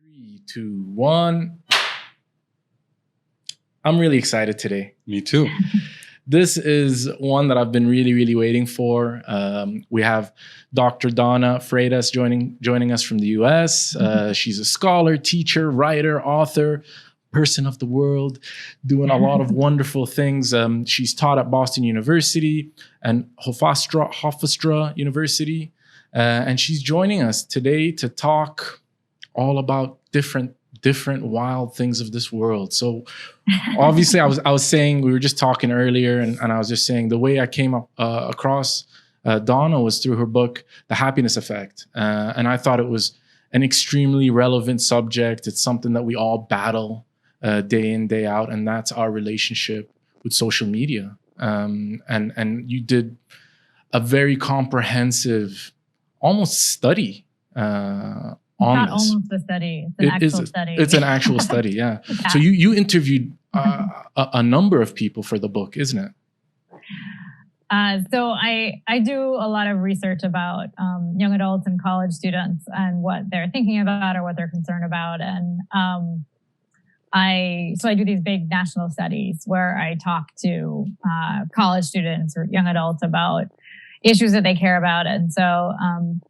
Three, two, one. I'm really excited today. Me too. This is one that I've been really waiting for. We have Dr. Donna Freitas joining us from the US. She's a scholar, teacher, writer, author, person of the world, doing a lot of wonderful things. She's taught at Boston University and Hofstra University. And she's joining us today to talk all about different wild things of this world. So obviously I was saying, we were just talking earlier and I was just saying the way I came up across Donna was through her book, The Happiness Effect. And I thought it was an extremely relevant subject. It's something that we all battle day in, day out. And that's our relationship with social media. And you did a very comprehensive, almost study Not almost a study. It's an actual study. It's an actual study, yeah. So you interviewed a number of people for the book, isn't it? So I do a lot of research about young adults and college students and what they're thinking about or what they're concerned about. And I do these big national studies where I talk to college students or young adults about issues that they care about. And so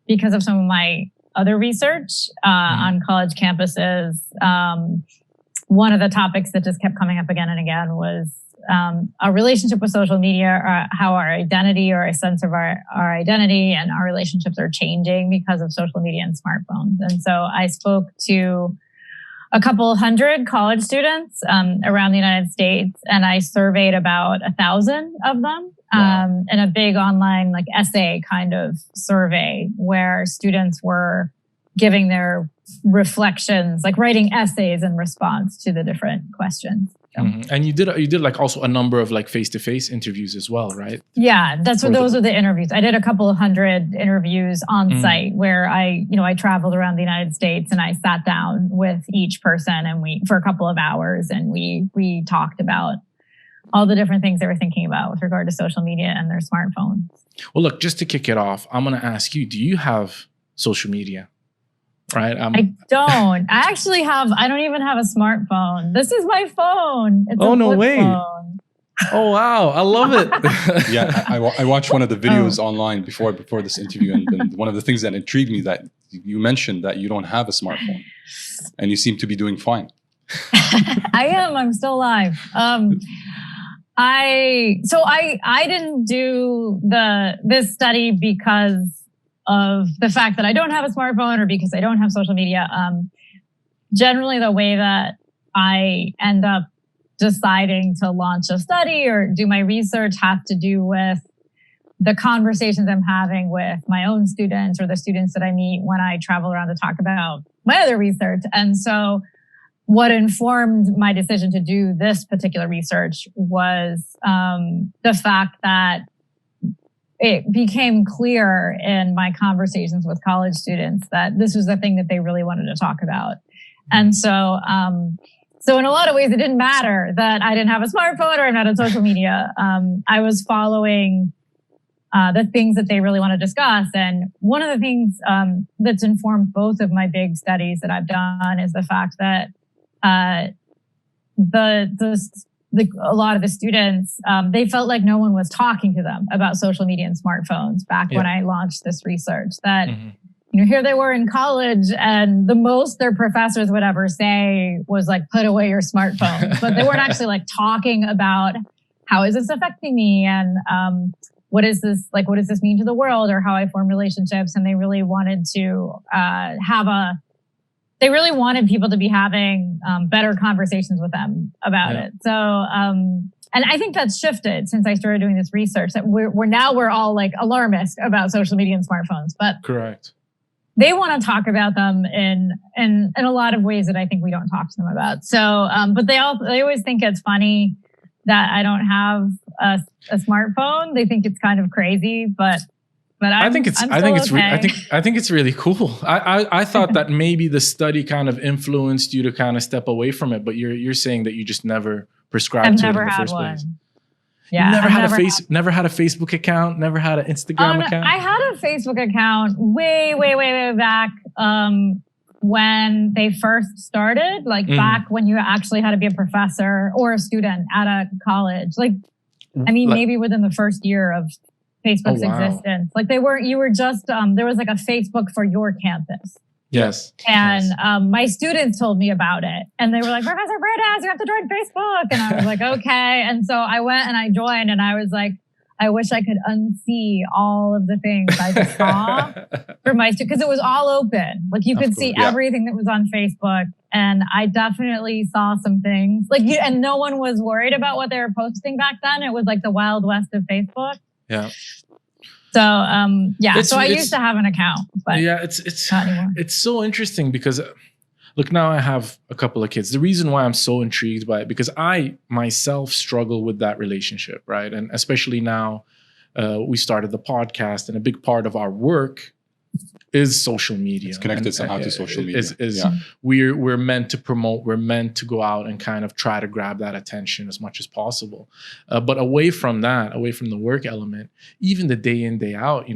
because of some of my other research on college campuses, one of the topics that just kept coming up again and again was our relationship with social media, or how our identity or a sense of our identity and our relationships are changing because of social media and smartphones. And so I spoke to a couple hundred college students around the United States, and I surveyed about 1,000 of them. Wow. In a big online essay kind of survey where students were giving their reflections, writing essays in response to the different questions. Mm-hmm. And you did also a number of face-to-face interviews as well, right? Yeah, those are the interviews. I did a couple of hundred interviews on site where I traveled around the United States and I sat down with each person and for a couple of hours and we talked about all the different things they were thinking about with regard to social media and their smartphones. Well, look, just to kick it off, I'm going to ask you, do you have social media? Right? I don't. I don't even have a smartphone. This is my phone. It's oh, a no flip way. phone. Oh, wow. I love it. Yeah, I watched one of the videos online before this interview. And one of the things that intrigued me that you mentioned that you don't have a smartphone and you seem to be doing fine. I am. I'm still alive. I didn't do this study because of the fact that I don't have a smartphone or because I don't have social media. Generally, the way that I end up deciding to launch a study or do my research has to do with the conversations I'm having with my own students or the students that I meet when I travel around to talk about my other research. And so what informed my decision to do this particular research was the fact that it became clear in my conversations with college students that this was the thing that they really wanted to talk about. And so in a lot of ways, it didn't matter that I didn't have a smartphone or I'm not on social media. I was following the things that they really want to discuss. And one of the things that's informed both of my big studies that I've done is the fact that a lot of the students, they felt like no one was talking to them about social media and smartphones back when I launched this research. That, here they were in college and the most their professors would ever say was put away your smartphone. But they weren't actually talking about how is this affecting me and what does this mean to the world or how I form relationships. And they really wanted to they really wanted people to be having better conversations with them about it. So, and I think that's shifted since I started doing this research. That we're all alarmist about social media and smartphones, but correct. They want to talk about them in a lot of ways that I think we don't talk to them about. So, but they always think it's funny that I don't have a smartphone. They think it's kind of crazy, but I think it's really cool. I thought that maybe the study kind of influenced you to kind of step away from it, but you're saying that you just never prescribed to it in the first place. Yeah, never had a Facebook account, never had an Instagram account. I had a Facebook account way back when they first started, like back when you actually had to be a professor or a student at a college. Like, I mean, maybe within the first year of Facebook's existence. Like you were just, there was like a Facebook for your campus. Yes. And my students told me about it. And they were like, Professor Freitas, you have to join Facebook. And I was like, okay. And so I went and I joined and I was like, I wish I could unsee all of the things I just saw for my students, because it was all open. Like you could see everything that was on Facebook. And I definitely saw some things and no one was worried about what they were posting back then. It was like the Wild West of Facebook. Yeah. So, so I used to have an account, but it's so interesting because look, now I have a couple of kids. The reason why I'm so intrigued by it, because I myself struggle with that relationship, right? And especially now we started the podcast and a big part of our work is social media. It's connected somehow to social media. We're meant to promote, we're meant to go out and kind of try to grab that attention as much as possible. But away from that, away from the work element, even the day in, day out,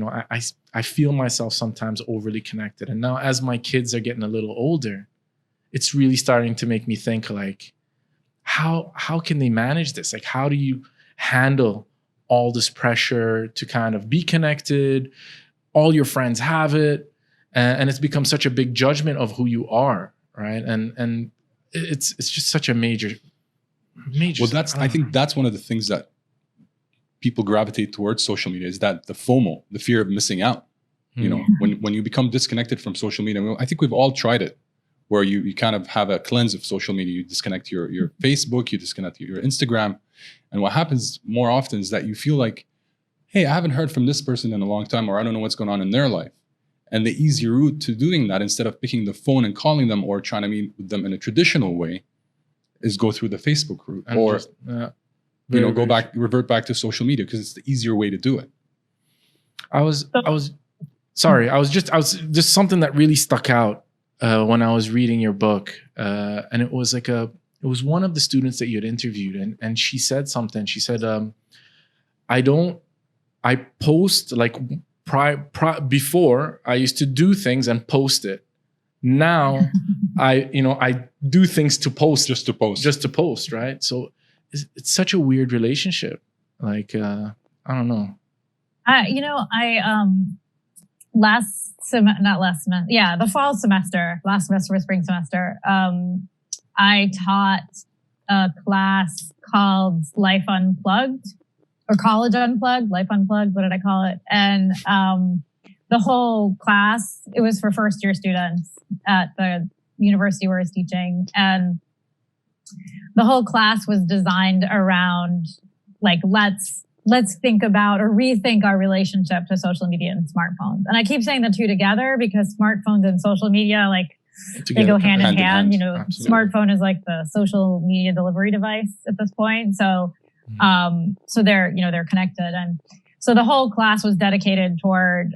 I feel myself sometimes overly connected. And now as my kids are getting a little older, it's really starting to make me think like, how can they manage this? Like, how do you handle all this pressure to kind of be connected? All your friends have it, and it's become such a big judgment of who you are, right? And it's just such a major. Well, I think that's one of the things that people gravitate towards social media is that the FOMO, the fear of missing out. You know, when you become disconnected from social media, I think we've all tried it, where you kind of have a cleanse of social media. You disconnect your Facebook, you disconnect your Instagram, and what happens more often is that you feel like, hey, I haven't heard from this person in a long time, or I don't know what's going on in their life. And the easy route to doing that, instead of picking the phone and calling them or trying to meet with them in a traditional way, is go through the Facebook route revert back to social media because it's the easier way to do it. I was just something that really stuck out when I was reading your book, and it was one of the students that you had interviewed, and she said something. She said, I post like before I used to do things and post it. Now I do things to post, just to post, right? So it's such a weird relationship. Like, I don't know. The fall semester, last semester was spring semester. I taught a class called Life Unplugged. Or College Unplugged, Life Unplugged, what did I call it? And the whole class, it was for first year students at the university where I was teaching. And the whole class was designed around like, let's think about or rethink our relationship to social media and smartphones. And I keep saying the two together because smartphones and social media, like they go hand in hand. Absolutely. Smartphone is like the social media delivery device at this point. So they're connected. And so the whole class was dedicated toward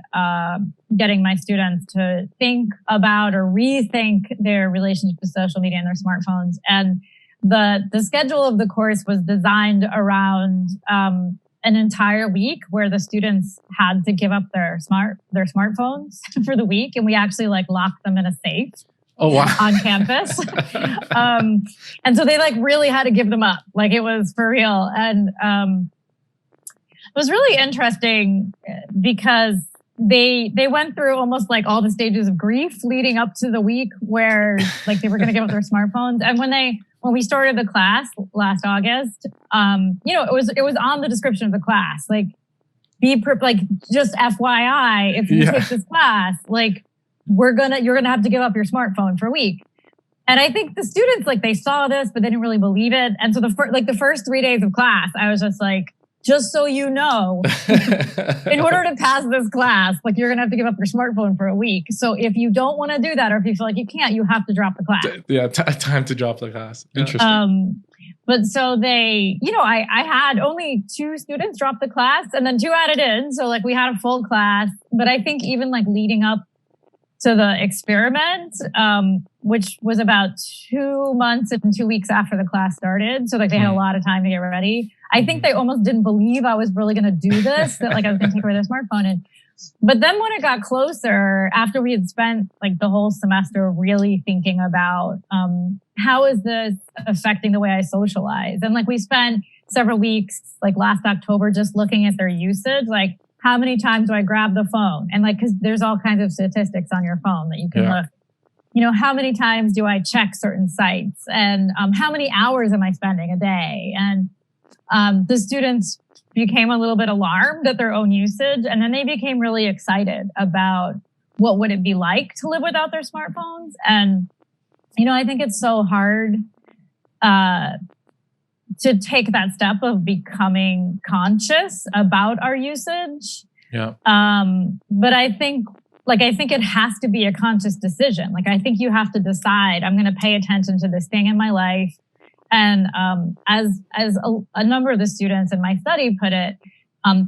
getting my students to think about or rethink their relationship to social media and their smartphones. And the schedule of the course was designed around an entire week where the students had to give up their smartphones for the week. And we actually locked them in a safe. Oh, wow. On campus. And so they really had to give them up. It was for real. And it was really interesting because they went through almost all the stages of grief leading up to the week where they were going to give up their smartphones. And when we started the class last August, it was on the description of the class, just FYI, if you take this class, you're gonna have to give up your smartphone for a week. And I think the students they saw this, but they didn't really believe it. And so the first 3 days of class, I was just so you know, in order to pass this class, you're gonna have to give up your smartphone for a week. So if you don't want to do that, or if you feel like you can't, you have to drop the class. Yeah, time to drop the class. Interesting. But so they, I had only 2 students drop the class, and then 2 added in. So we had a full class. But I think even leading up to the experiment, which was about 2 months and 2 weeks after the class started. So they had a lot of time to get ready. I think they almost didn't believe I was really going to do this, that I was going to take away their smartphone. And But then when it got closer, after we had spent like the whole semester really thinking about how is this affecting the way I socialize? And like we spent several weeks, like last October, just looking at their usage, like how many times do I grab the phone? And like, cause there's all kinds of statistics on your phone that you can look, you know, how many times do I check certain sites, and how many hours am I spending a day? And the students became a little bit alarmed at their own usage. And then they became really excited about what would it be like to live without their smartphones. And, you know, I think it's so hard to take that step of becoming conscious about our usage. Yeah. But I think it has to be a conscious decision. Like, I think you have to decide, I'm going to pay attention to this thing in my life. And as a number of the students in my study put it,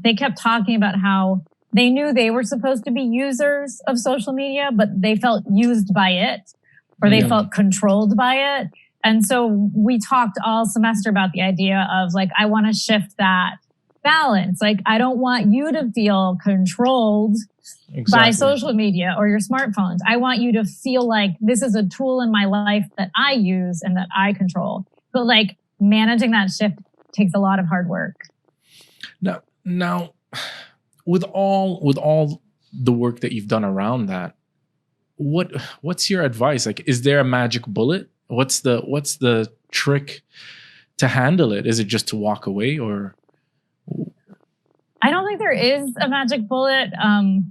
they kept talking about how they knew they were supposed to be users of social media, but they felt used by it, or they felt controlled by it. And so we talked all semester about the idea of like, I want to shift that balance. Like, I don't want you to feel controlled by social media or your smartphones. I want you to feel like this is a tool in my life that I use and that I control. But like, managing that shift takes a lot of hard work. Now, with all the work that you've done around that, what's your advice? Like, is there a magic bullet? What's the trick to handle it? Is it just to walk away, or? I don't think there is a magic bullet.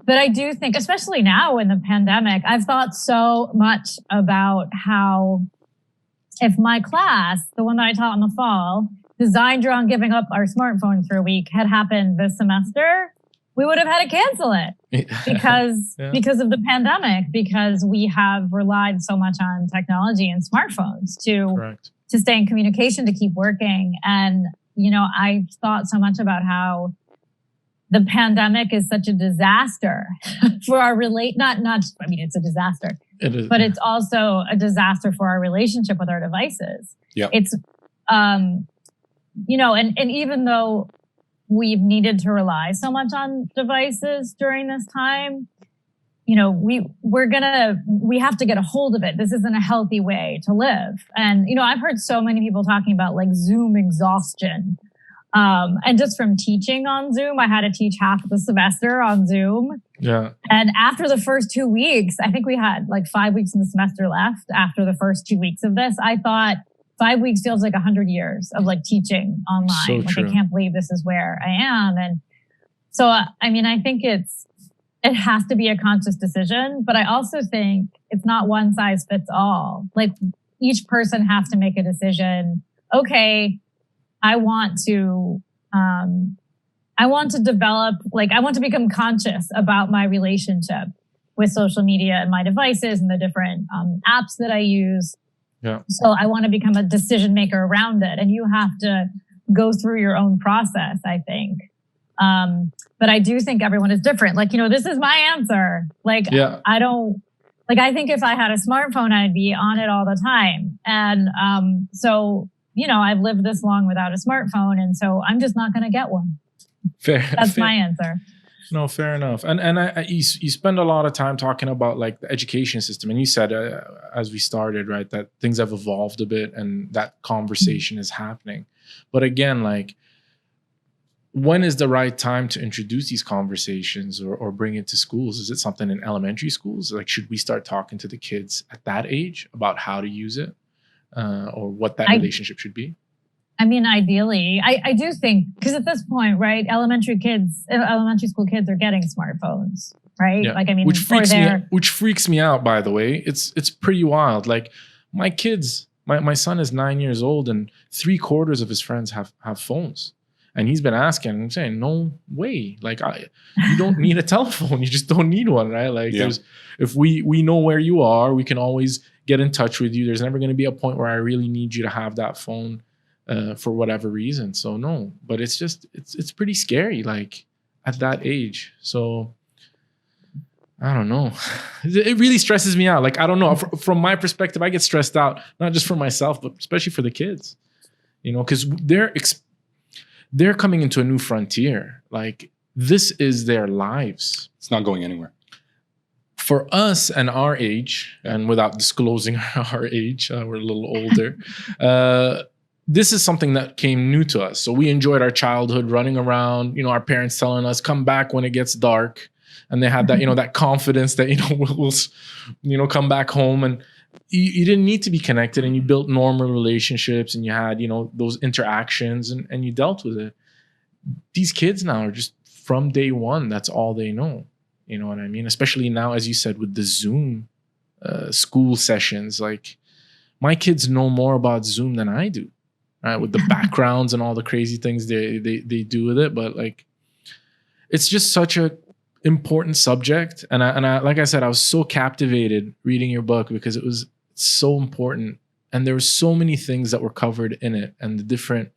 But I do think, especially now in the pandemic, I've thought so much about how if my class, the one that I taught in the fall, designed around giving up our smartphones for a week, had happened this semester, we would have had to cancel it because of the pandemic, because we have relied so much on technology and smartphones to stay in communication, to keep working. And, you know, I thought so much about how the pandemic is such a disaster for our it's a disaster. It is. But it's also a disaster for our relationship with our devices. Yeah. It's, you know, and even though we've needed to rely so much on devices during this time, you know, we have to get a hold of it. This isn't a healthy way to live. And, you know, I've heard so many people talking about like Zoom exhaustion. And just from teaching on Zoom, I had to teach half of the semester on Zoom. Yeah. And after the first 2 weeks, I think we had like 5 weeks in the semester left after the first 2 weeks of this. I thought 5 weeks feels like 100 years of like teaching online. So like, true. I can't believe this is where I am. And so, I mean, I think it has to be a conscious decision, but I also think it's not one size fits all. Like, each person has to make a decision. Okay, I want to develop, like, I want to become conscious about my relationship with social media and my devices and the different apps that I use. Yeah. So I want to become a decision maker around it. And you have to go through your own process, I think. But I do think everyone is different. Like, you know, this is my answer. Like, I think if I had a smartphone, I'd be on it all the time. And so, you know, I've lived this long without a smartphone. And so I'm just not going to get one. That's my answer. No, fair enough. And you spend a lot of time talking about like the education system. And you said, as we started, right, that things have evolved a bit and that conversation is happening. But again, like, when is the right time to introduce these conversations or bring it to schools? Is it something in elementary schools? Like, should we start talking to the kids at that age about how to use it or what that relationship should be? I mean, ideally, I do think, because at this point, right, elementary school kids are getting smartphones, right? Yeah. Like, I mean, which freaks me out, by the way. It's pretty wild. Like, my kids, my son is 9 years old and 3/4 of his friends have phones. And he's been asking, and I'm saying, no way. Like, you don't need a telephone. You just don't need one, right? Like, if we know where you are, we can always get in touch with you. There's never going to be a point where I really need you to have that phone for whatever reason. So no, but it's just, it's pretty scary, like, at that age. So I don't know. It really stresses me out. Like, I don't know. From my perspective, I get stressed out, not just for myself, but especially for the kids, you know, because they're coming into a new frontier. Like, this is their lives. It's not going anywhere. For us and our age, and without disclosing our age, we're a little older, this is something that came new to us. So we enjoyed our childhood running around, our parents telling us, come back when it gets dark. And they had that, that confidence that, we'll come back home, and you didn't need to be connected, and you built normal relationships, and you had, those interactions, and you dealt with it. These kids now are just from day one, that's all they know. You know what I mean? Especially now, as you said, with the Zoom school sessions, like my kids know more about Zoom than I do, right? With the backgrounds and all the crazy things they do with it. But like, it's just such a important subject. And I, like I said, I was so captivated reading your book because it was so important. And there were so many things that were covered in it, and the different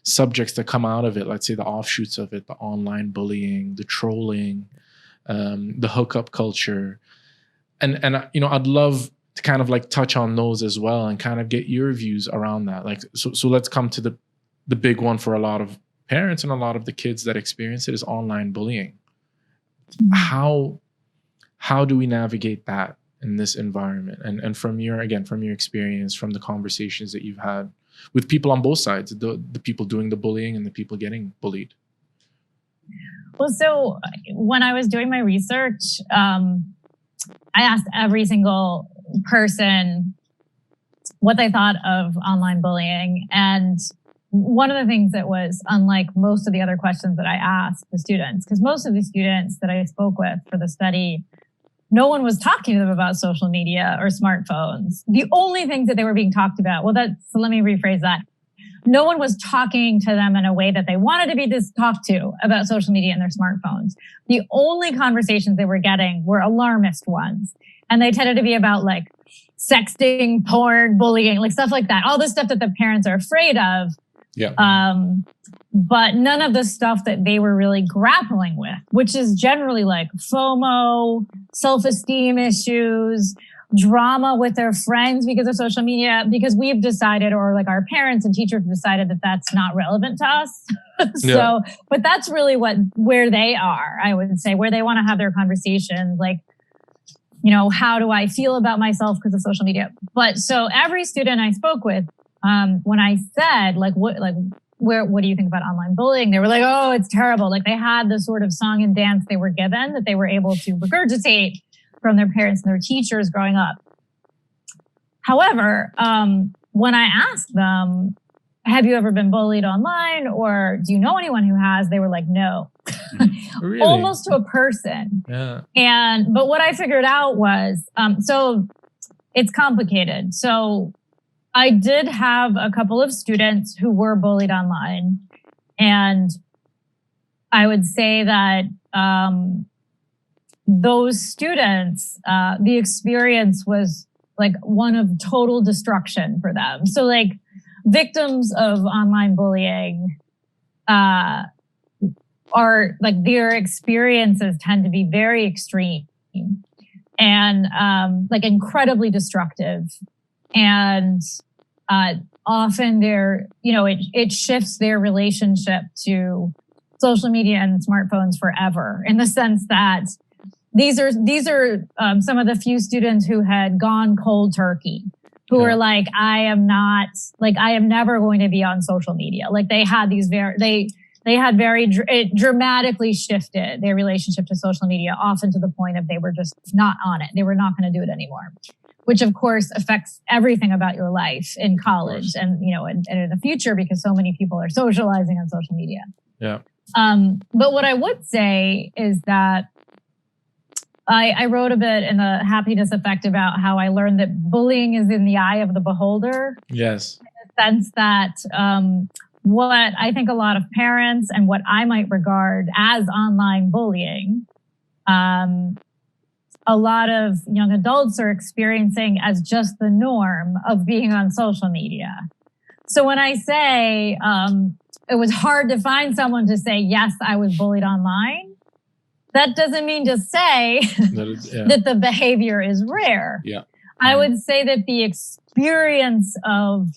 subjects that come out of it. Let's say the offshoots of it, the online bullying, the trolling, the hookup culture. And I'd love to kind of like touch on those as well and kind of get your views around that. Like, so let's come to the big one for a lot of parents and a lot of the kids that experience it is online bullying. How do we navigate that in this environment? And from your experience, from the conversations that you've had with people on both sides, the people doing the bullying and the people getting bullied. Well, so when I was doing my research, I asked every single person what they thought of online bullying. And one of the things that was unlike most of the other questions that I asked the students, because most of the students that I spoke with for the study, no one was talking to them about social media or smartphones. The only things that they were being talked about, so let me rephrase that. No one was talking to them in a way that they wanted to be talked to about social media and their smartphones. The only conversations they were getting were alarmist ones. And they tended to be about like sexting, porn, bullying, like stuff like that. All the stuff that the parents are afraid of. Yeah. But none of the stuff that they were really grappling with, which is generally like FOMO, self-esteem issues, drama with their friends because of social media, because we've decided, or like our parents and teachers have decided that that's not relevant to us. But that's really where they are, I would say, where they want to have their conversations. Like, how do I feel about myself because of social media? But so every student I spoke with, when I said what do you think about online bullying? They were like, oh, it's terrible. Like they had the sort of song and dance they were given that they were able to regurgitate from their parents and their teachers growing up. However, when I asked them, have you ever been bullied online, or do you know anyone who has? They were like, no. Really? Almost to a person. Yeah. But what I figured out was, so it's complicated. So I did have a couple of students who were bullied online. And I would say that those students, the experience was like one of total destruction for them. So like victims of online bullying are like their experiences tend to be very extreme and like incredibly destructive. And often it shifts their relationship to social media and smartphones forever, in the sense that these are some of the few students who had gone cold turkey, who were like, I am never going to be on social media. Like they had it dramatically shifted their relationship to social media, often to the point of they were just not on it. They were not going to do it anymore, which of course affects everything about your life in college and in the future, because so many people are socializing on social media. Yeah. But what I would say is that I wrote a bit in the Happiness Effect about how I learned that bullying is in the eye of the beholder. Yes. In the sense that what I think a lot of parents and what I might regard as online bullying, a lot of young adults are experiencing as just the norm of being on social media. So when I say it was hard to find someone to say, yes, I was bullied online, that doesn't mean to say that the behavior is rare. Yeah. I would say that the experience of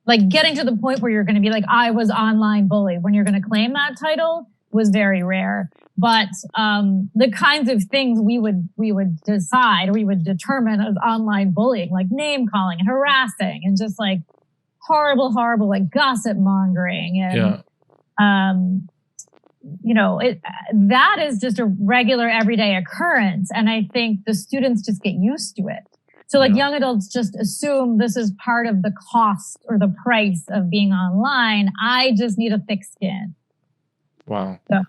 like getting to the point where you're going to be like, I was online bullied, when you're going to claim that title, was very rare. But the kinds of things we would determine as online bullying, like name calling and harassing and just like horrible, like gossip mongering. And, that is just a regular everyday occurrence. And I think the students just get used to it. So like young adults just assume this is part of the cost or the price of being online. I just need a thick skin. Wow. So.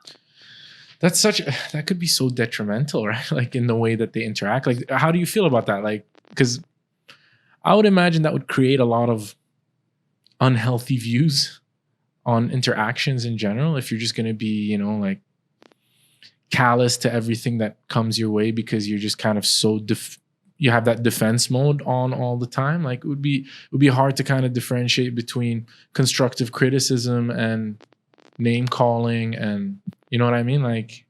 That could be so detrimental, right? Like in the way that they interact. Like, how do you feel about that? Like, because I would imagine that would create a lot of unhealthy views on interactions in general. If you're just going to be, like callous to everything that comes your way because you're just kind of so you have that defense mode on all the time. Like it would be hard to kind of differentiate between constructive criticism and name calling, and you know what I mean? Like,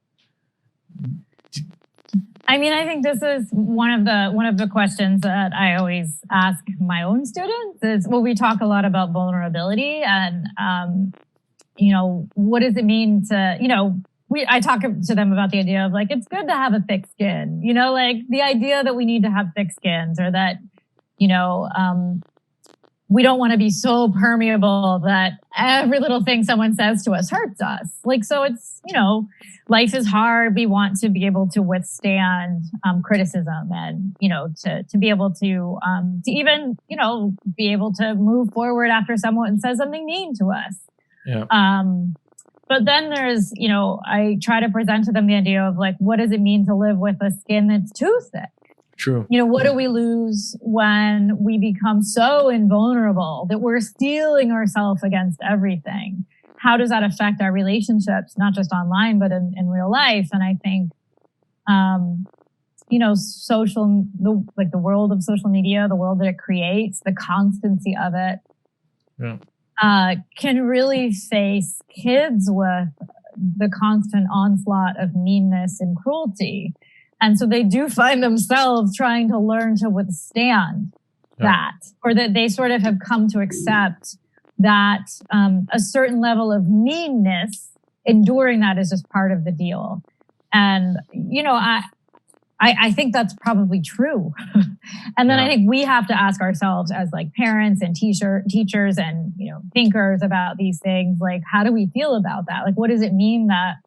I think this is one of the questions that I always ask my own students is, we talk a lot about vulnerability and, what does it mean to, I talk to them about the idea of like, it's good to have a thick skin, like the idea that we need to have thick skins, or that, we don't want to be so permeable that every little thing someone says to us hurts us. Like, so it's, life is hard. We want to be able to withstand criticism and, to be able to even, be able to move forward after someone says something mean to us. Yeah. But then there's, I try to present to them the idea of like, what does it mean to live with a skin that's too thick? True. What do we lose when we become so invulnerable that we're steeling ourselves against everything? How does that affect our relationships, not just online, but in real life? And I think, the world of social media, the world that it creates, the constancy of it, can really face kids with the constant onslaught of meanness and cruelty. And so they do find themselves trying to learn to withstand that, or that they sort of have come to accept that a certain level of meanness, enduring that is just part of the deal. And, I think that's probably true. And then I think we have to ask ourselves as like parents and teachers and, thinkers about these things, like, how do we feel about that? Like, what does it mean that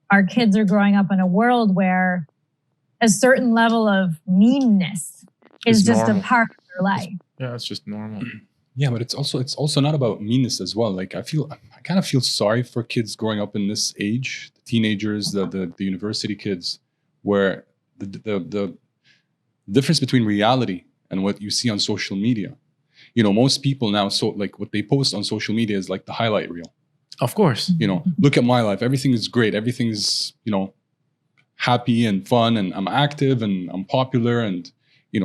our kids are growing up in a world where a certain level of meanness is just normal. A part of their life? Yeah, it's just normal. Yeah, but it's also not about meanness as well. Like I kind of feel sorry for kids growing up in this age, the teenagers, the university kids, where the difference between reality and what you see on social media. Most people now, so like what they post on social media is like the highlight reel. Of course. Look at my life. Everything is great. Everything's, happy and fun, and I'm active and I'm popular, and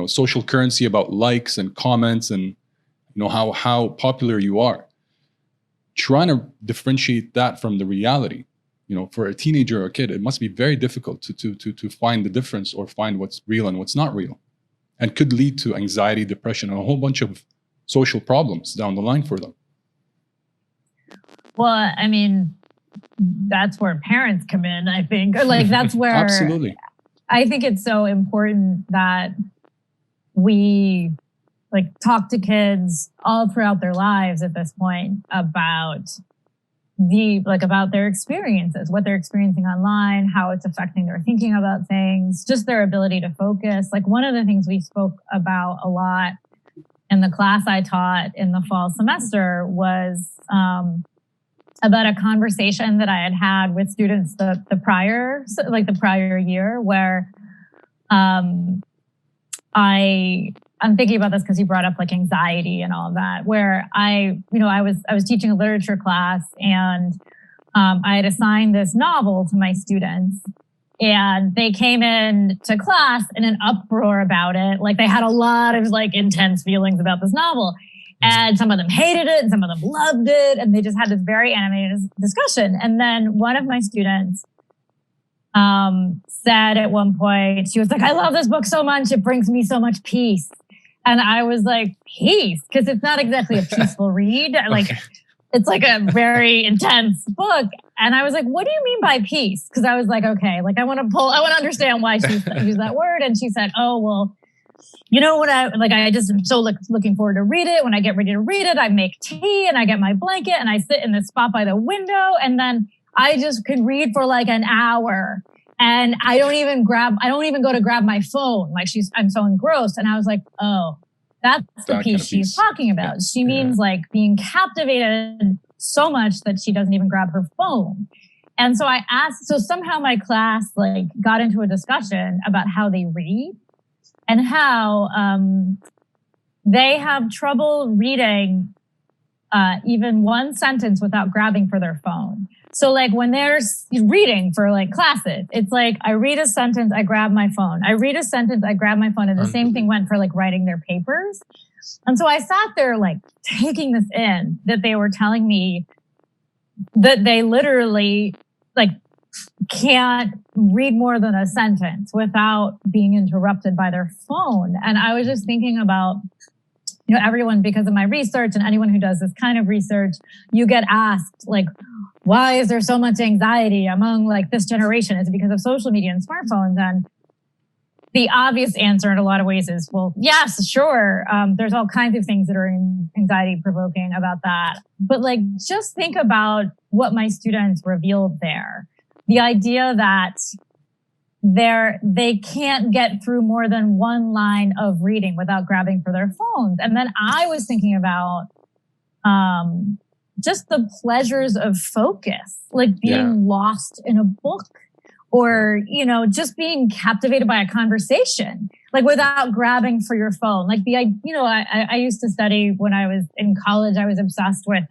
social currency about likes and comments and how popular you are. Trying to differentiate that from the reality, for a teenager or a kid, it must be very difficult to find the difference or find what's real and what's not real, and could lead to anxiety, depression, and a whole bunch of social problems down the line for them. Well, that's where parents come in, I think. Like that's where absolutely. I think it's so important that we talk to kids all throughout their lives at this point about about their experiences, what they're experiencing online, how it's affecting their thinking about things, just their ability to focus. Like one of the things we spoke about a lot in the class I taught in the fall semester was about a conversation that I had with students the prior year, where I'm thinking about this because you brought up anxiety and all of that, where I was teaching a literature class, and I had assigned this novel to my students, and they came in to class in an uproar about it. Like they had a lot of intense feelings about this novel. And some of them hated it and some of them loved it. And they just had this very animated discussion. And then one of my students said at one point, she was like, I love this book so much. It brings me so much peace. And I was like, peace? Because it's not exactly a peaceful read. Okay. It's like a very intense book. And I was like, what do you mean by peace? Because I was like, okay, like I want to understand why she used that word. And she said, oh, well, you know what I just am so looking forward to read it. When I get ready to read it, I make tea and I get my blanket and I sit in this spot by the window. And then I just could read for like an hour. And I don't even go to grab my phone. Like I'm so engrossed. And I was like, oh, that's the piece she's talking about. Yeah. She means like being captivated so much that she doesn't even grab her phone. And so I asked, so somehow my class like got into a discussion about how they read and how they have trouble reading even one sentence without grabbing for their phone. So like when they're reading for like classes, it's like I read a sentence, I grab my phone. I read a sentence, I grab my phone. And the same thing went for like writing their papers. And so I sat there like taking this in, that they were telling me that they literally like can't read more than a sentence without being interrupted by their phone. And I was just thinking about, you know, everyone, because of my research and anyone who does this kind of research, you get asked like, why is there so much anxiety among like this generation? Is it because of social media and smartphones? And the obvious answer in a lot of ways is, well, yes, sure. There's all kinds of things that are anxiety provoking about that. But like, just think about what my students revealed there. The idea that they can't get through more than one line of reading without grabbing for their phones. And then I was thinking about just the pleasures of focus, like being lost in a book or, you know, just being captivated by a conversation, like without grabbing for your phone. Like I used to study when I was in college. I was obsessed with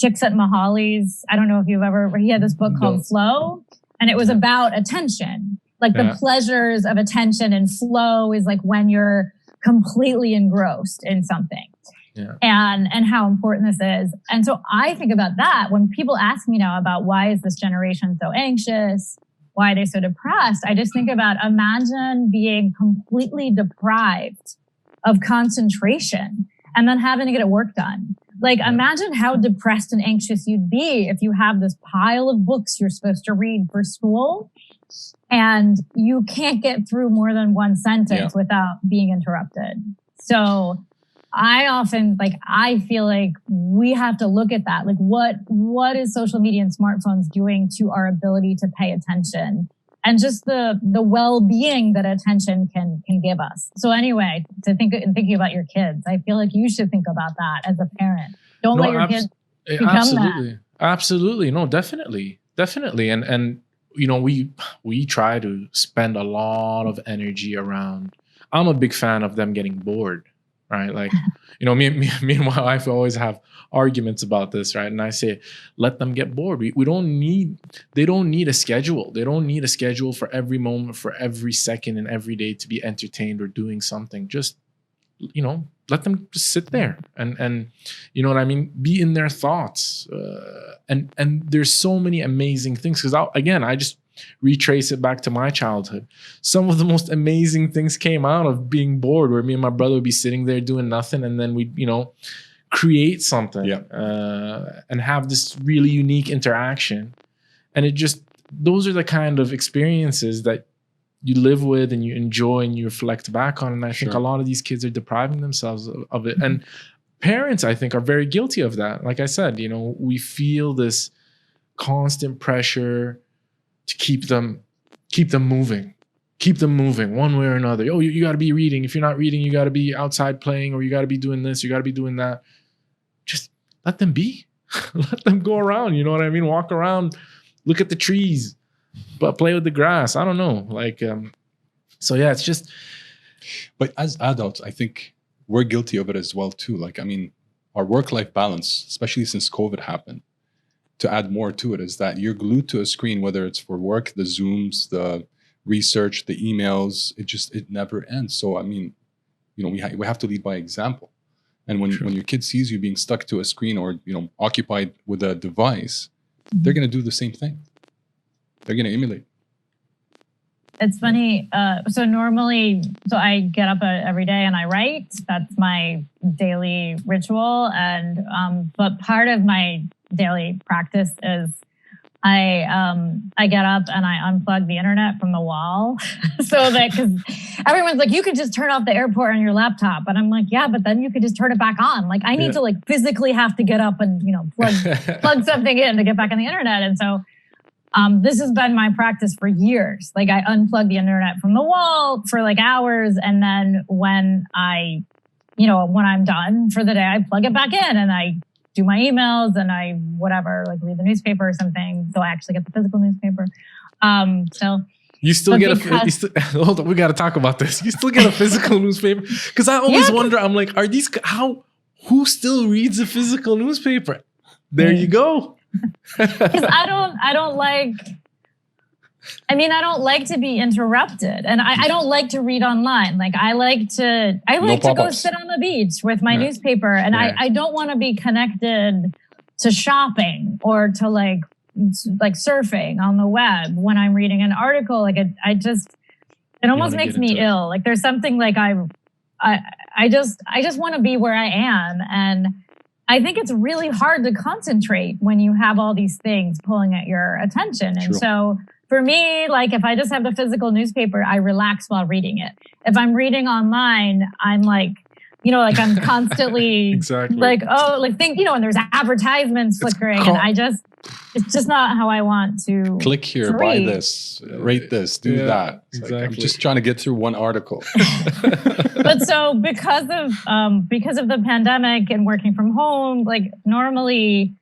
Csikszentmihalyi's. I don't know if he had this book called Flow, and it was about attention, like the pleasures of attention, and flow is like when you're completely engrossed in something. Yeah. And how important this is. And so I think about that when people ask me now about why is this generation so anxious? Why are they so depressed? I just think about, imagine being completely deprived of concentration and then having to get work done. Like, imagine how depressed and anxious you'd be if you have this pile of books you're supposed to read for school and you can't get through more than one sentence without being interrupted. So I feel like we have to look at that. Like what is social media and smartphones doing to our ability to pay attention and just the well-being that attention can give us. So anyway, thinking about your kids, I feel like you should think about that as a parent. Don't let your kids become that. Absolutely. No, definitely. And you know, we try to spend a lot of energy around. I'm a big fan of them getting bored. Right. Like, you know, me and my wife always have arguments about this. Right. And I say, let them get bored. They don't need a schedule. They don't need a schedule for every moment, for every second and every day to be entertained or doing something. Just, you know, let them just sit there and you know what I mean? Be in their thoughts. And there's so many amazing things. Because I just retrace it back to my childhood. Some of the most amazing things came out of being bored, where me and my brother would be sitting there doing nothing, and then we'd, you know, create something and have this really unique interaction. And those are the kind of experiences that you live with and you enjoy and you reflect back on. And I think a lot of these kids are depriving themselves of it. And parents, I think, are very guilty of that. Like I said, you know, we feel this constant pressure to keep them moving one way or another. Oh, you got to be reading. If you're not reading, you got to be outside playing, or you got to be doing this, you got to be doing that. Just let them be. Let them go around. You know what I mean? Walk around, look at the trees, but play with the grass. I don't know. Like, so yeah, it's just. But as adults, I think we're guilty of it as well too. Like, I mean, our work-life balance, especially since COVID happened, to add more to it, is that you're glued to a screen, whether it's for work, the Zooms, the research, the emails, it never ends. So, I mean, you know, we have to lead by example. And when your kid sees you being stuck to a screen or, you know, occupied with a device, they're going to do the same thing. They're going to emulate. It's funny. So normally, I get up every day and I write. That's my daily ritual. And but part of my daily practice is I get up and I unplug the internet from the wall, so that because everyone's like, you can just turn off the airport on your laptop, and I'm like, yeah, but then you could just turn it back on. Like I need to like physically have to get up and plug something in to get back on the internet, and so. This has been my practice for years. Like I unplug the internet from the wall for like hours. And then when when I'm done for the day, I plug it back in and I do my emails and I like read the newspaper or something. So I actually get the physical newspaper. You still get hold on, we got to talk about this. You still get a physical newspaper? Because I always wonder, I'm like, who still reads a physical newspaper? There you go. Because I don't like to be interrupted, and I don't like to read online. Like I like to go sit on the beach with my newspaper, and I don't want to be connected to shopping or to like surfing on the web when I'm reading an article. Like it almost makes me ill. Like there's something like I just want to be where I am, and I think it's really hard to concentrate when you have all these things pulling at your attention. And so for me, like if I just have the physical newspaper, I relax while reading it. If I'm reading online, I'm like, I'm constantly and there's advertisements flickering and it's just not how I want to click here, buy this, rate this, do that. Exactly. Like, I'm just trying to get through one article. But so because of the pandemic and working from home, like normally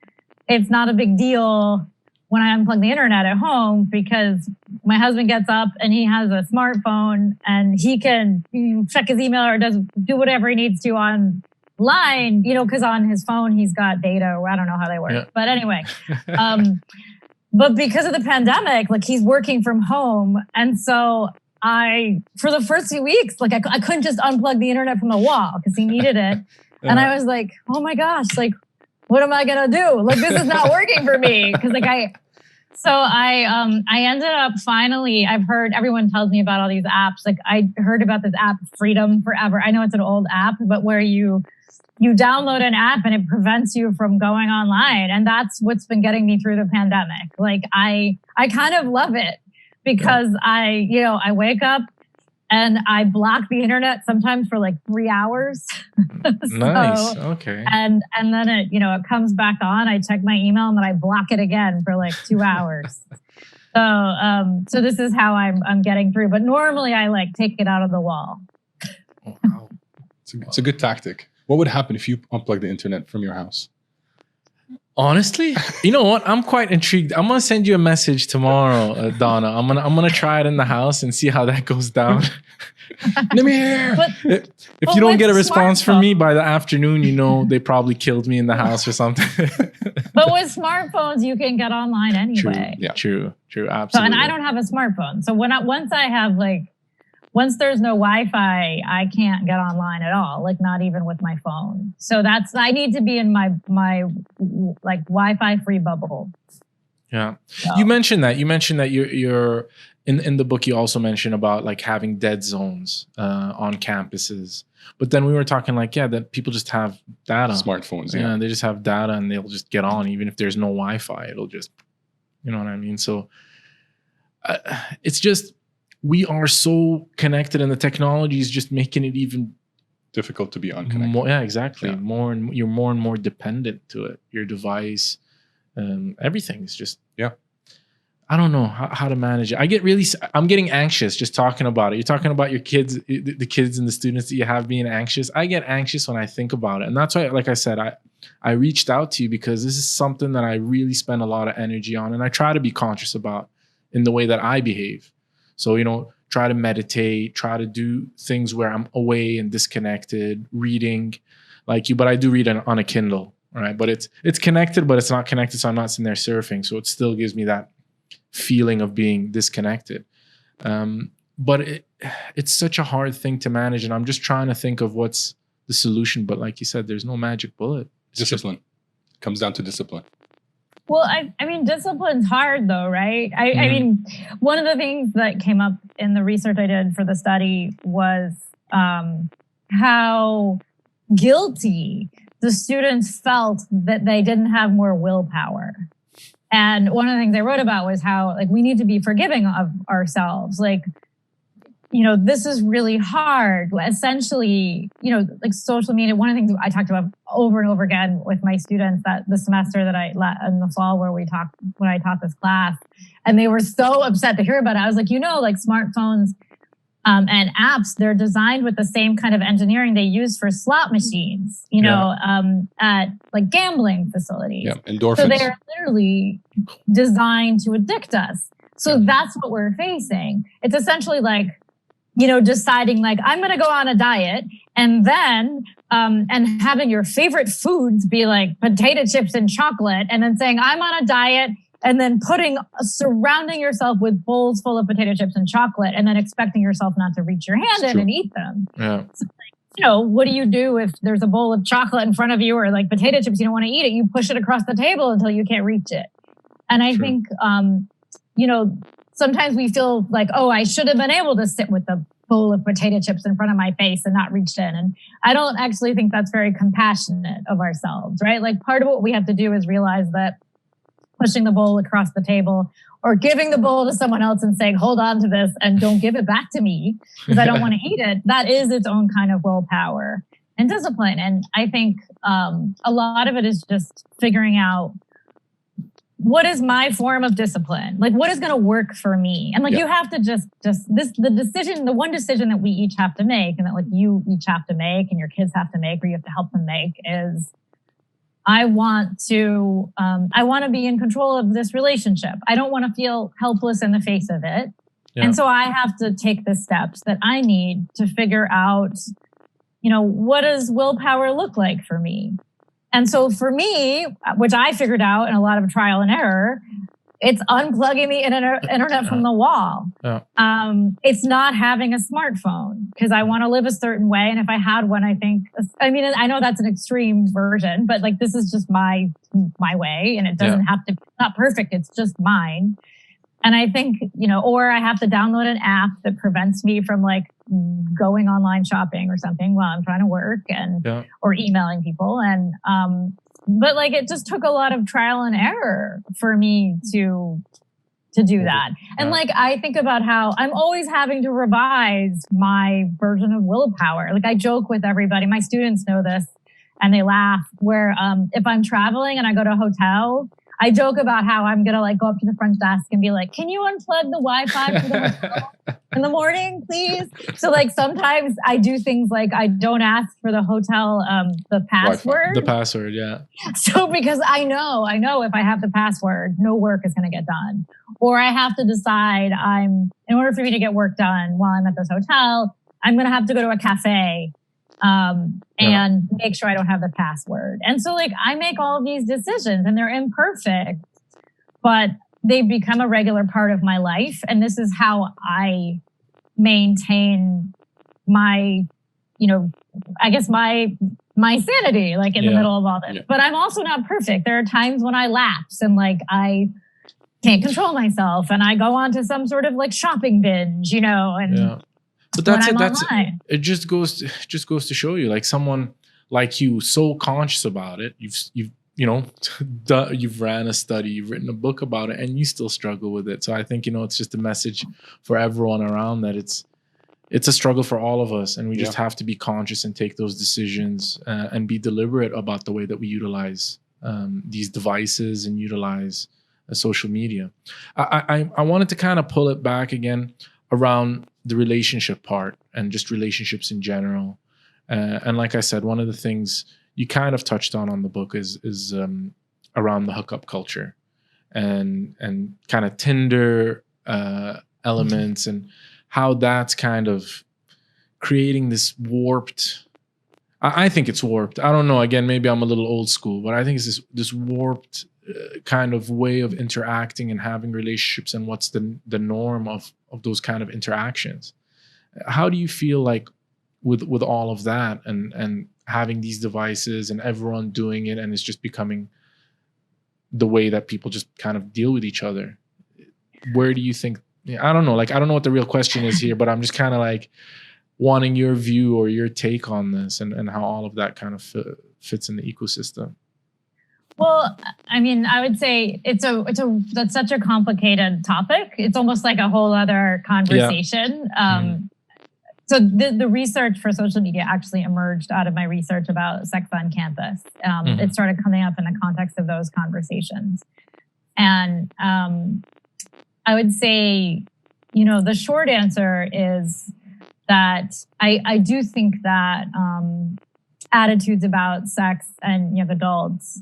it's not a big deal when I unplug the internet at home because my husband gets up and he has a smartphone and he can check his email or do whatever he needs to online, because on his phone he's got data, or I don't know how they work. Yeah. But anyway, but because of the pandemic, like he's working from home, and so for the first 2 weeks, like I couldn't just unplug the internet from the wall because he needed it, and I was like, oh my gosh, like what am I gonna do? Like this is not working for me because I ended up finally, I've heard everyone tells me about all these apps. Like I heard about this app, Freedom Forever. I know it's an old app, but where you download an app and it prevents you from going online. And that's what's been getting me through the pandemic. Like I kind of love it because I wake up and I block the internet sometimes for like 3 hours. Nice. Okay. And then it comes back on. I check my email and then I block it again for like 2 hours. So this is how I'm getting through. But normally I like take it out of the wall. Oh, wow. It's a good tactic. What would happen if you unplug the internet from your house? Honestly, you know what? I'm quite intrigued. I'm gonna send you a message tomorrow, Donna. I'm gonna try it in the house and see how that goes down. Let me hear. If you don't get a response from me by the afternoon, they probably killed me in the house or something. But with smartphones, you can get online anyway. True, absolutely. So, and I don't have a smartphone, so once there's no Wi-Fi, I can't get online at all, like not even with my phone. So I need to be in my like Wi-Fi free bubble. Yeah. So. You mentioned that you're in the book, you also mentioned about like having dead zones on campuses. But then we were talking like, that people just have data. Smartphones, yeah. They just have data and they'll just get on. Even if there's no Wi-Fi, it'll just, you know what I mean? So it's just, we are so connected and the technology is just making it even difficult to be unconnected. Exactly. Yeah. You're more and more dependent to it. Your device, everything is just, I don't know how to manage it. I'm getting anxious just talking about it. You're talking about your kids, the kids and the students that you have being anxious. I get anxious when I think about it. And that's why, like I said, I reached out to you because this is something that I really spend a lot of energy on. And I try to be conscious about in the way that I behave. So, try to meditate, try to do things where I'm away and disconnected, reading like you, but I do read on a Kindle, right? But it's connected, but it's not connected. So I'm not sitting there surfing. So it still gives me that feeling of being disconnected. But it's such a hard thing to manage. And I'm just trying to think of what's the solution. But like you said, there's no magic bullet. Discipline. Comes down to discipline. Well, I mean, discipline's hard though, right? I mean, one of the things that came up in the research I did for the study was how guilty the students felt that they didn't have more willpower. And one of the things I wrote about was how like we need to be forgiving of ourselves. Like, you know, this is really hard. Essentially, you know, like social media, one of the things I talked about over and over again with my students that the semester that in the fall when I taught this class, and they were so upset to hear about it. I was like, you know, like smartphones and apps, they're designed with the same kind of engineering they use for slot machines, you know, at like gambling facilities. Yeah, endorphins. So they're literally designed to addict us. So that's what we're facing. It's essentially like, you know, deciding like, I'm going to go on a diet and then, and having your favorite foods be like potato chips and chocolate, and then saying, I'm on a diet, and then surrounding yourself with bowls full of potato chips and chocolate, and then expecting yourself not to reach your hand in and eat them. Yeah. So, you know, what do you do if there's a bowl of chocolate in front of you or like potato chips, you don't want to eat it? You push it across the table until you can't reach it. And I think, you know, sometimes we feel like, oh, I should have been able to sit with a bowl of potato chips in front of my face and not reach in. And I don't actually think that's very compassionate of ourselves, right? Like part of what we have to do is realize that pushing the bowl across the table or giving the bowl to someone else and saying, hold on to this and don't give it back to me because I don't want to eat it, that is its own kind of willpower and discipline. And I think a lot of it is just figuring out what is my form of discipline? Like what is going to work for me? And like you have to the one decision that we each have to make and that like you each have to make and your kids have to make or you have to help them make is I want to be in control of this relationship. I don't want to feel helpless in the face of it. Yeah. And so I have to take the steps that I need to figure out, you know, what does willpower look like for me? And so for me, which I figured out in a lot of trial and error, it's unplugging the internet from the wall. Yeah. It's not having a smartphone because I want to live a certain way. And if I had one, I know that's an extreme version, but like, this is just my way and it doesn't have to, it's not perfect. It's just mine. And I think, you know, or I have to download an app that prevents me from like going online shopping or something while I'm trying to work or emailing people. And, but like, it just took a lot of trial and error for me to do that. And like, I think about how I'm always having to revise my version of willpower. Like I joke with everybody, my students know this and they laugh where, if I'm traveling and I go to a hotel, I joke about how I'm going to like go up to the front desk and be like, can you unplug the Wi-Fi for the hotel in the morning, please? So like sometimes I do things like I don't ask for the hotel, the password. Wi-Fi. The password, yeah. So because I know if I have the password, no work is going to get done. Or I have to decide in order for me to get work done while I'm at this hotel, I'm going to have to go to a cafe and make sure I don't have the password. And so like I make all of these decisions and they're imperfect, but they've become a regular part of my life. And this is how I maintain my, you know, I guess my sanity, like in the middle of all this. But I'm also not perfect. There are times when I lapse and like I can't control myself and I go on to some sort of like shopping binge, you know, and but that's it. It just goes to show you, like someone like you, so conscious about it. You've ran a study, you've written a book about it, and you still struggle with it. So I think it's just a message for everyone around that it's a struggle for all of us, and we just have to be conscious and take those decisions and be deliberate about the way that we utilize these devices and utilize social media. I wanted to kind of pull it back again around the relationship part and just relationships in general. And like I said, one of the things you kind of touched on the book is around the hookup culture and kind of Tinder elements and how that's kind of creating this warped. I think it's warped. I don't know. Again, maybe I'm a little old school, but I think it's this warped kind of way of interacting and having relationships and what's the norm of those kind of interactions. How do you feel like with all of that and having these devices and everyone doing it and it's just becoming the way that people just kind of deal with each other. Where do you think, I don't know, like, I don't know what the real question is here, but I'm just kind of like wanting your view or your take on this and how all of that kind of fits in the ecosystem. Well, I mean, I would say that's such a complicated topic. It's almost like a whole other conversation. Yeah. So the research for social media actually emerged out of my research about sex on campus. It started coming up in the context of those conversations. And I would say, the short answer is that I do think that attitudes about sex and young adults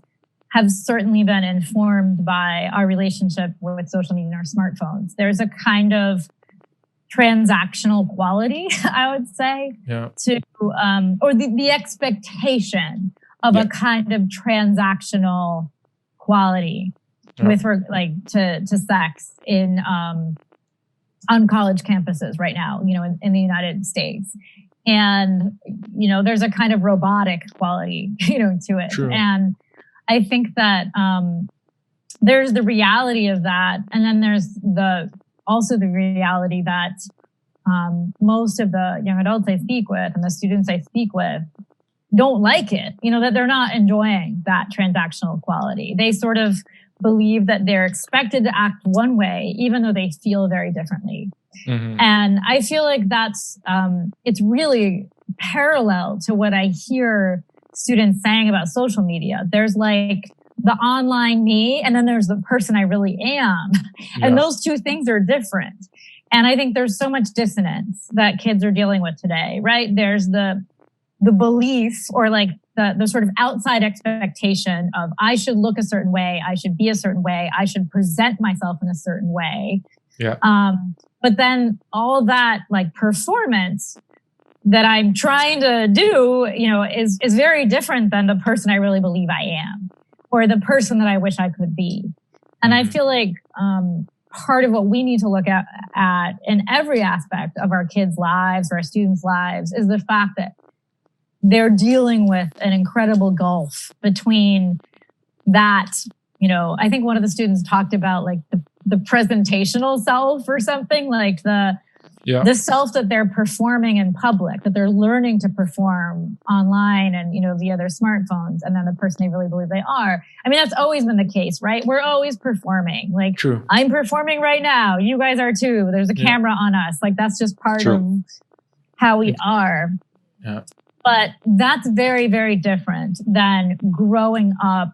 have certainly been informed by our relationship with social media and our smartphones. There's a kind of transactional quality, I would say, to or the expectation of a kind of transactional quality with to sex on college campuses right now, in the United States. And, there's a kind of robotic quality, to it. True. And I think that there's the reality of that. And then there's also the reality that most of the young adults I speak with and the students I speak with don't like it, that they're not enjoying that transactional quality. They sort of believe that they're expected to act one way, even though they feel very differently. Mm-hmm. And I feel like that's, it's really parallel to what I hear students saying about social media. There's like the online me, and then there's the person I really am. Yeah. And those two things are different. And I think there's so much dissonance that kids are dealing with today, right? There's the belief or like the sort of outside expectation of I should look a certain way, I should be a certain way, I should present myself in a certain way. Yeah. But then all that like performance that I'm trying to do, is very different than the person I really believe I am or the person that I wish I could be. And I feel like part of what we need to look at in every aspect of our kids' lives or our students' lives is the fact that they're dealing with an incredible gulf between that, I think one of the students talked about like the presentational self or something, like the self that they're performing in public, that they're learning to perform online and, via their smartphones, and then the person they really believe they are. I mean, that's always been the case, right? We're always performing. Like, true. I'm performing right now. You guys are too. There's a camera on us. Like, that's just part of how we are. Yeah. But that's very, very different than growing up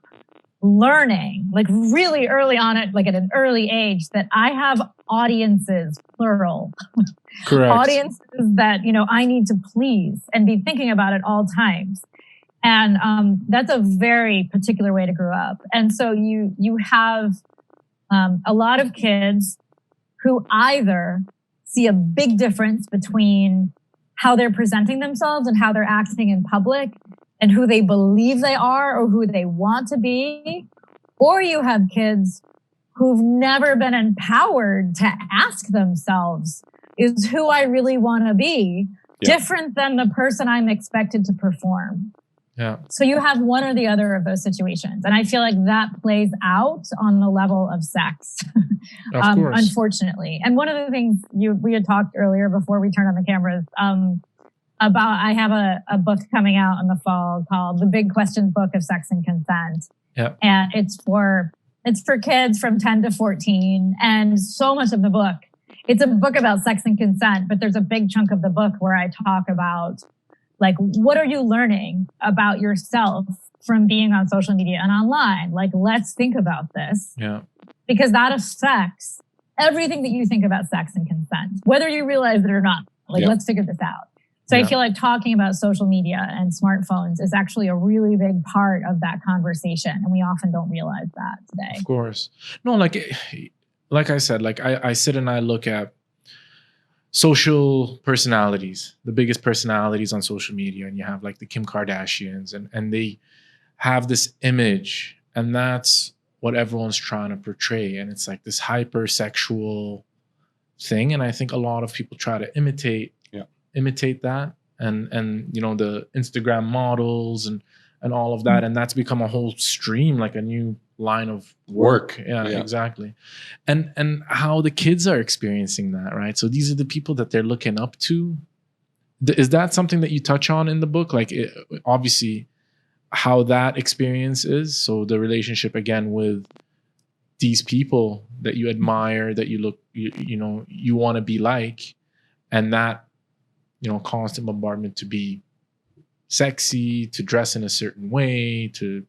learning, like really early on at an early age, that I have audiences, plural. Correct. Audiences that, I need to please and be thinking about at all times. And that's a very particular way to grow up. And so you have a lot of kids who either see a big difference between how they're presenting themselves and how they're acting in public and who they believe they are or who they want to be. Or you have kids who've never been empowered to ask themselves, is who I really want to be different than the person I'm expected to perform? Yeah. So you have one or the other of those situations. And I feel like that plays out on the level of sex, of course. Unfortunately. And one of the things we had talked earlier before we turned on the cameras about, I have a book coming out in the fall called The Big Questions Book of Sex and Consent. Yeah. And it's for kids from 10 to 14. And so much of the book, it's a book about sex and consent, but there's a big chunk of the book where I talk about like, what are you learning about yourself from being on social media and online? Like, let's think about this. Yeah. Because that affects everything that you think about sex and consent, whether you realize it or not. Like, let's figure this out. So I feel like talking about social media and smartphones is actually a really big part of that conversation. And we often don't realize that today. Of course. No, like I said, like I sit and I look at social personalities, the biggest personalities on social media, and you have like the Kim Kardashians and they have this image, and that's what everyone's trying to portray. And it's like this hypersexual thing. And I think a lot of people try to imitate that and the Instagram models and all of that. And that's become a whole stream, like a new line of work. Yeah, Yeah. exactly. And how the kids are experiencing that, right? So these are the people that they're looking up to. Is that something that you touch on in the book? Like, obviously, how that experience is. So the relationship again with these people that you admire, that you want to be like, and that, constant bombardment to be sexy, to dress in a certain way, to,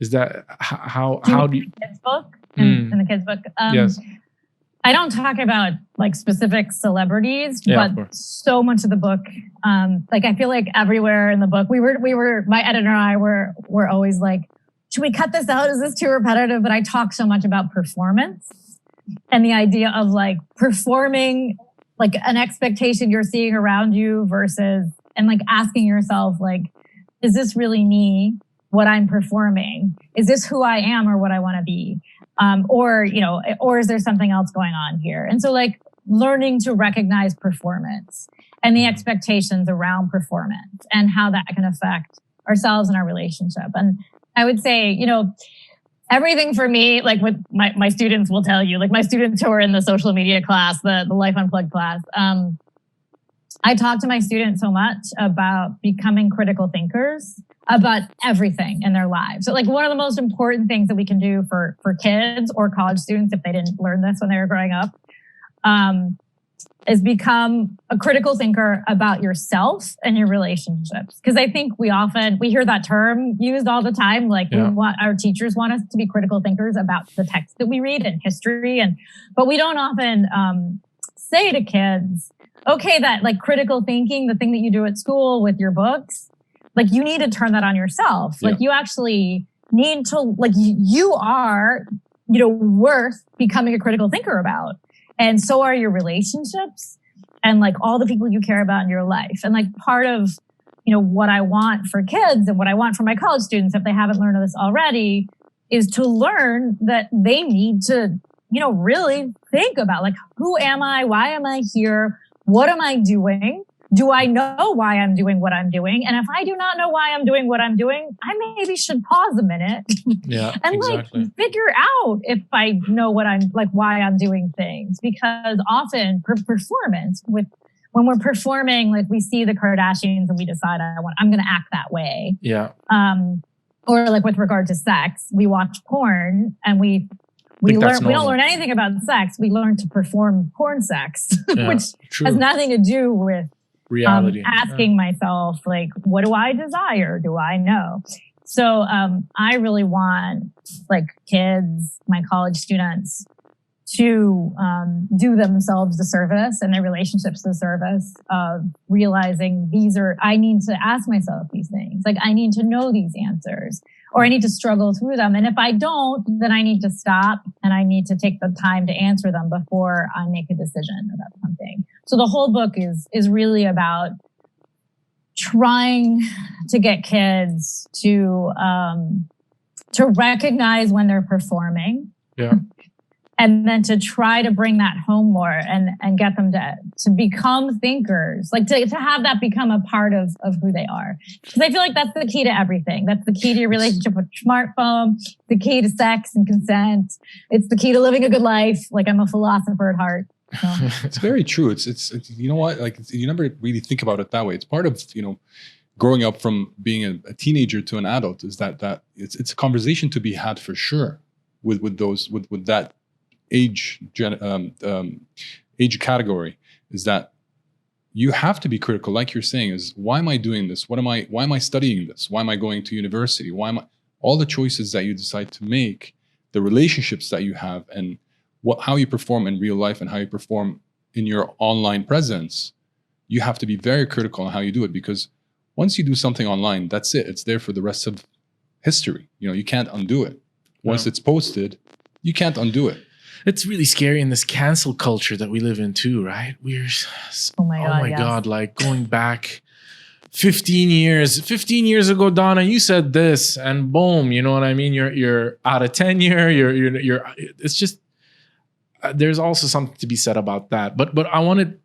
is that how do you? Kids book in the kids book? Yes. I don't talk about like specific celebrities, but so much of the book, like I feel like everywhere in the book, we were my editor and I were always like, should we cut this out? Is this too repetitive? But I talk so much about performance and the idea of like performing like an expectation you're seeing around you versus, and like asking yourself, like, is this really me? What I'm performing? Is this who I am or what I want to be? Or is there something else going on here? And so like learning to recognize performance and the expectations around performance and how that can affect ourselves and our relationship. And I would say, everything for me, like with my students will tell you, like my students who are in the social media class, the Life Unplugged class, I talk to my students so much about becoming critical thinkers about everything in their lives. So like one of the most important things that we can do for kids or college students, if they didn't learn this when they were growing up, is become a critical thinker about yourself and your relationships. Because I think we hear that term used all the time. Like our teachers want us to be critical thinkers about the text that we read and history. But we don't often say to kids, okay, that like critical thinking, the thing that you do at school with your books, like you need to turn that on yourself. Like you actually need to, like you are, worth becoming a critical thinker about. And so are your relationships and like all the people you care about in your life. And like part of, what I want for kids and what I want for my college students, if they haven't learned this already, is to learn that they need to, really think about like, who am I? Why am I here? What am I doing? Do I know why I'm doing what I'm doing? And if I do not know why I'm doing what I'm doing, I maybe should pause a minute and exactly. like figure out if I know what I'm like, why I'm doing things. Because often performance when we're performing, like we see the Kardashians and we decide I'm going to act that way. Yeah. Or like with regard to sex, we watch porn and we don't learn anything about sex. We learn to perform porn sex, which has nothing to do with reality. Asking myself, like, what do I desire? Do I know? So I really want like kids, my college students, to do themselves the service and their relationships the service of realizing I need to ask myself these things. Like I need to know these answers or I need to struggle through them. And if I don't, then I need to stop and I need to take the time to answer them before I make a decision about something. So the whole book is really about trying to get kids to recognize when they're performing. Yeah. And then to try to bring that home more and get them to become thinkers, like to have that become a part of who they are. Because I feel like that's the key to everything. That's the key to your relationship with smartphone, the key to sex and consent. It's the key to living a good life. Like I'm a philosopher at heart. So. It's very true. It's you know what? Like you never really think about it that way. It's part of, growing up from being a teenager to an adult is that it's a conversation to be had for sure with that age category, is that you have to be critical, like you're saying, is why am I doing this? Why am I studying this? Why am I going to university? All the choices that you decide to make, the relationships that you have, and how you perform in real life and how you perform in your online presence, you have to be very critical on how you do it, because once you do something online, that's it. It's there for the rest of history. You can't undo it. Once it's posted, you can't undo it. It's really scary in this cancel culture that we live in too, right? Oh my God, like going back 15 years ago, Donna, you said this and boom, you know what I mean? You're out of tenure. It's just, there's also something to be said about that. But I wanted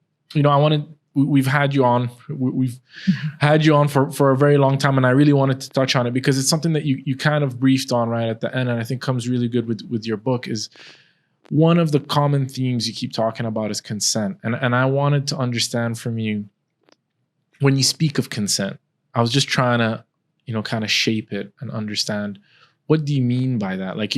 we've had you on. We've had you on for a very long time, and I really wanted to touch on it because it's something that you kind of briefed on right at the end, and I think comes really good with your book. Is one of the common themes you keep talking about is consent, and I wanted to understand from you, when you speak of consent, I was just trying to, kind of shape it and understand, what do you mean by that? Like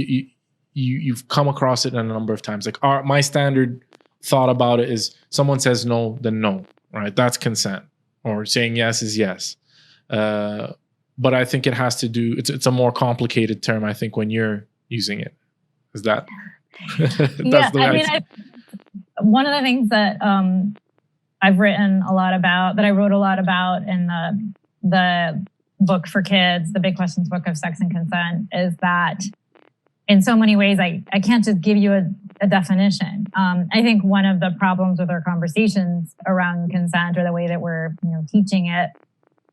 you've come across it a number of times. Like my standard thought about it is someone says no, then no, right? That's consent. Or saying yes is yes. But I think it has to do, it's a more complicated term, I think, when you're using it. Is that? Yeah, I mean, one of the things that I've written a lot about, that I wrote a lot about in the book for kids, the Big Questions book of Sex and Consent, is that in so many ways, I can't just give you a definition. I think one of the problems with our conversations around consent, or the way that we're teaching it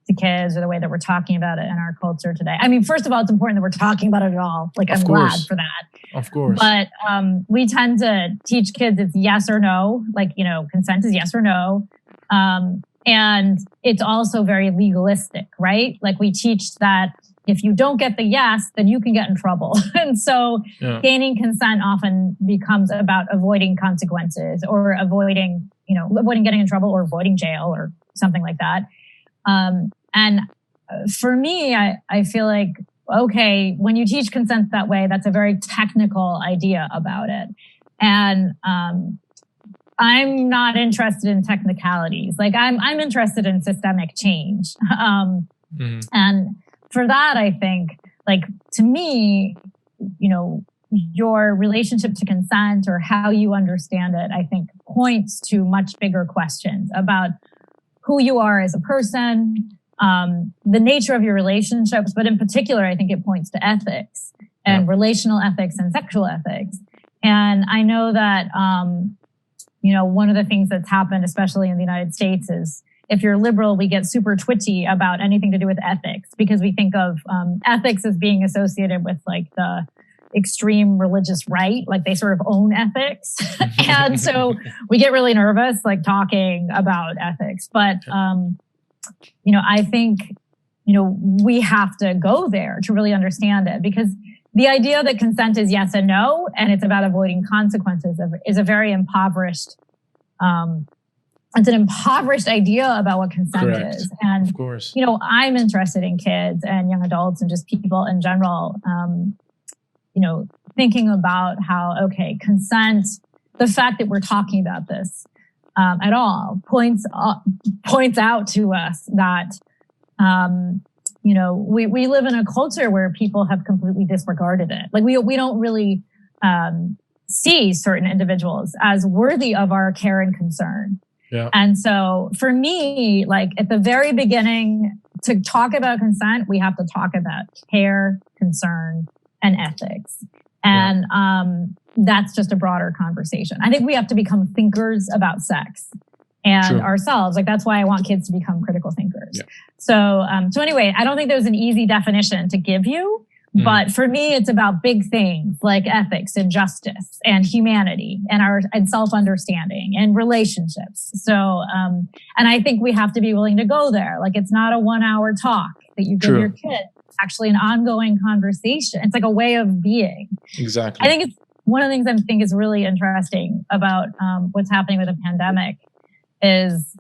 to kids, or the way that we're talking about it in our culture today. I mean, first of all, it's important that we're talking about it at all. Like, I'm glad for that. Of course. But we tend to teach kids it's yes or no. Like, consent is yes or no. And it's also very legalistic, right? Like, we teach that if you don't get the yes, then you can get in trouble. And so gaining consent often becomes about avoiding consequences, or avoiding getting in trouble, or avoiding jail, or something like that. And for me, I feel like, okay, when you teach consent that way, that's a very technical idea about it. And I'm not interested in technicalities. Like, I'm interested in systemic change. And for that, I think, like, to me, your relationship to consent, or how you understand it, I think points to much bigger questions about who you are as a person, the nature of your relationships, but in particular, I think it points to ethics and relational ethics and sexual ethics. And I know that, one of the things that's happened, especially in the United States, is if you're liberal, we get super twitchy about anything to do with ethics, because we think of ethics as being associated with, like, the extreme religious right, like they sort of own ethics. And so we get really nervous, like, talking about ethics. But, I think, we have to go there to really understand it, because the idea that consent is yes and no, and it's about avoiding consequences, is a very impoverished, it's an impoverished idea about what consent is. And, of course, I'm interested in kids and young adults and just people in general, thinking about how, okay, consent, the fact that we're talking about this at all points out to us that, we live in a culture where people have completely disregarded it. Like, we don't really see certain individuals as worthy of our care and concern. Yeah. And so for me, like, at the very beginning, to talk about consent, we have to talk about care, concern, and ethics. And that's just a broader conversation. I think we have to become thinkers about sex and ourselves. Like, that's why I want kids to become critical thinkers. Yeah. So anyway, I don't think there's an easy definition to give you, but for me, it's about big things like ethics and justice and humanity and self-understanding and relationships. So, and I think we have to be willing to go there. Like, it's not a 1-hour talk that you give your kid. It's actually an ongoing conversation. It's like a way of being. Exactly. I think it's one of the things I think is really interesting about what's happening with the pandemic is,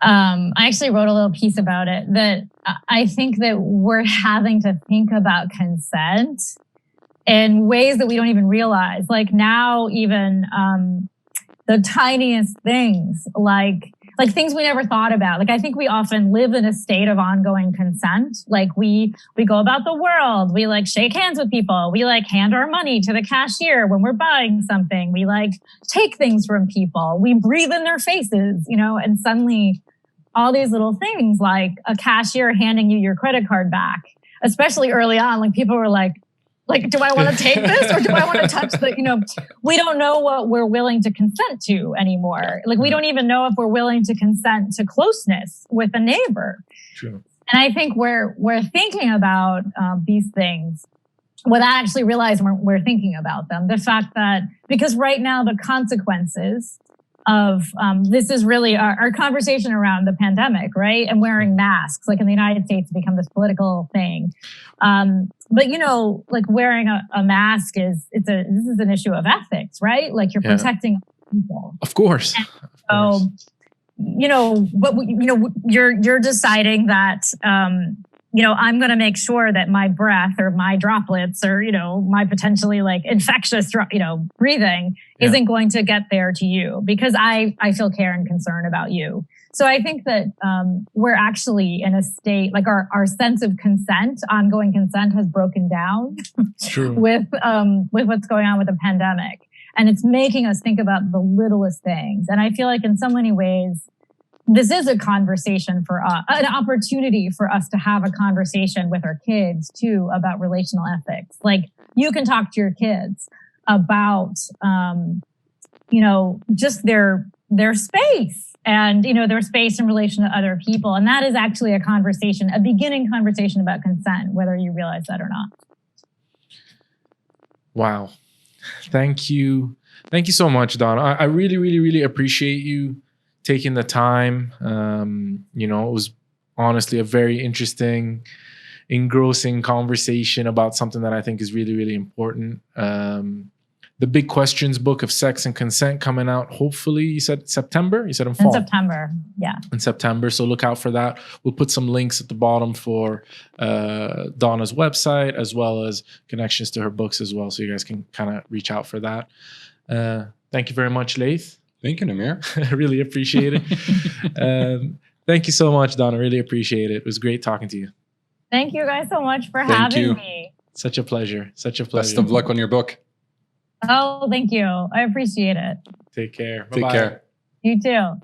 I actually wrote a little piece about it, that I think that we're having to think about consent in ways that we don't even realize. Like, now, even the tiniest things, like things we never thought about. Like, I think we often live in a state of ongoing consent. Like, we go about the world. We, like, shake hands with people. We, like, hand our money to the cashier when we're buying something. We, like, take things from people. We breathe in their faces, and suddenly all these little things, like a cashier handing you your credit card back, especially early on, like, people were like, do I want to take this, or do I want to touch we don't know what we're willing to consent to anymore. Like, we don't even know if we're willing to consent to closeness with a neighbor. True. And I think we're thinking about these things without actually realizing we're thinking about them. The fact that, because right now the consequences of this is really our conversation around the pandemic, right? And wearing masks, like in the United States, become this political thing. But like wearing a mask this is an issue of ethics, right? Like you're protecting people. Of course. So, you're deciding that, I'm going to make sure that my breath or my droplets or, my potentially like infectious, breathing isn't going to get there to you because I feel care and concern about you. So I think that we're actually in a state like our sense of consent, ongoing consent has broken down with what's going on with the pandemic. And it's making us think about the littlest things. And I feel like in so many ways, this is a conversation for us, an opportunity for us to have a conversation with our kids too about relational ethics. Like you can talk to your kids about, just their space and, their space in relation to other people. And that is actually a conversation, a beginning conversation about consent, whether you realize that or not. Wow. Thank you. Thank you so much, Donna. I really, really, really appreciate you taking the time. It was honestly a very interesting, engrossing conversation about something that I think is really, really important. The Big Questions book of sex and consent coming out, hopefully, you said September? You said in fall? In September, yeah. In September, so look out for that. We'll put some links at the bottom for Donna's website, as well as connections to her books as well, so you guys can kind of reach out for that. Thank you very much, Laith. Thank you, Namir. I really appreciate it. Thank you so much, Donna. Really appreciate it. It was great talking to you. Thank you guys so much for having me. Such a pleasure. Such a pleasure. Best of luck on your book. Oh, thank you. I appreciate it. Take care. Take care. You too.